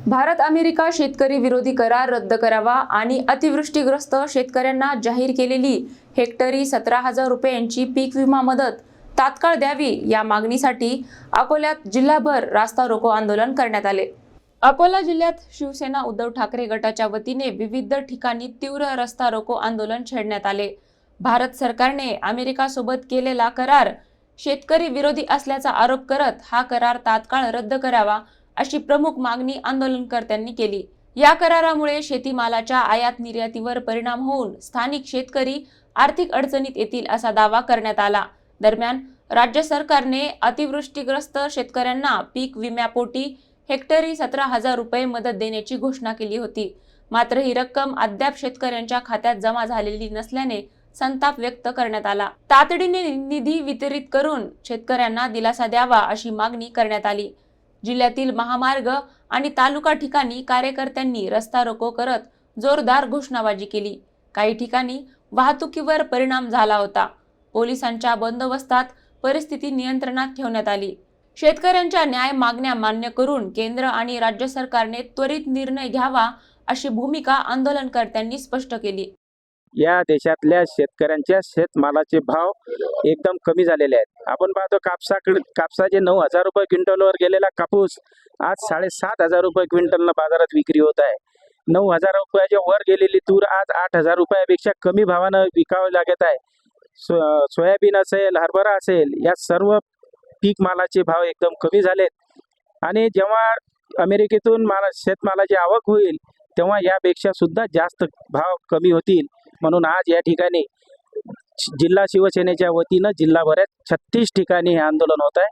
Bharat America शेतकरी विरोधी करार रद्द करावा आणि अतिवृष्टीग्रस्त शेतकऱ्यांना जाहीर केलेली हेक्टरी 17,000 रुपयांची पीक विमा मदत तात्काळ द्यावी या मागणीसाठी अकोल्यात जिल्हाभर रास्ता रोको आंदोलन करण्यात आले। अकोला जिल्ह्यात शिवसेना उद्धव ठाकरे गटाच्या वतीने विविध ठिकाणी तीव्र रस्ता रोको आंदोलन छेडण्यात आले। भारत सरकारने अमेरिकासोबत केलेला करार शेतकरी विरोधी असल्याचा आरोप करत हा करार तात्काळ रद्द करावा अशी प्रमुख मागणी आंदोलनकर्त्यांनी केली। या करारामुळे शेतीमालाच्या आयात निर्यातीवर परिणाम होऊन स्थानिक शेतकरी आर्थिक अडचणीत येतील असा दावा करण्यात आला। दरम्यान राज्य सरकारने अतिवृष्टीग्रस्त शेतकऱ्यांना पीक विम्यापोटी हेक्टरी 17,000 रुपये मदत देण्याची घोषणा केली होती। मात्र ही रक्कम अद्याप शेतकऱ्यांच्या खात्यात जमा झालेली नसल्याने संताप व्यक्त करण्यात आला। तातडीने निधी वितरित करून शेतकऱ्यांना दिलासा द्यावा अशी मागणी करण्यात आली। जिल्ह्यातील महामार्ग आणि तालुका ठिकाणी कार्यकर्त्यांनी रस्ता रोको करत जोरदार घोषणाबाजी केली। काही ठिकाणी वाहतुकीवर परिणाम झाला होता। पोलिसांच्या बंदोबस्तात परिस्थिती नियंत्रणात ठेवण्यात आली। शेतकऱ्यांच्या न्याय मागण्या मान्य करून केंद्र आणि राज्य सरकारने त्वरित निर्णय घ्यावा अशी भूमिका आंदोलनकर्त्यांनी स्पष्ट केली। या देशातल्या शेतकऱ्यांच्या शेतमालाचे भाव एकदम कमी झालेले आहेत। आपण पाहतो कापसाचे 9,000 रुपये क्विंटलवर गेलेला कापूस आज 7,500 रुपये क्विंटलनं बाजारात विक्री होत आहे। 9,000 रुपयाच्या वर गेलेली तूर आज 8,000 रुपयापेक्षा कमी भावानं विकावं लागत आहे। सोयाबीन असेल, हरभरा असेल, या सर्व पीक मालाचे भाव एकदम कमी झालेत आणि जेव्हा अमेरिकेतून शेतमालाची आवक होईल तेव्हा यापेक्षा सुद्धा जास्त भाव कमी होतील। म्हणून आज या ठिकाणी जिल्हा शिवसेनेच्या वतीनं जिल्हाभरात 36 ठिकाणी हे आंदोलन होत आहे।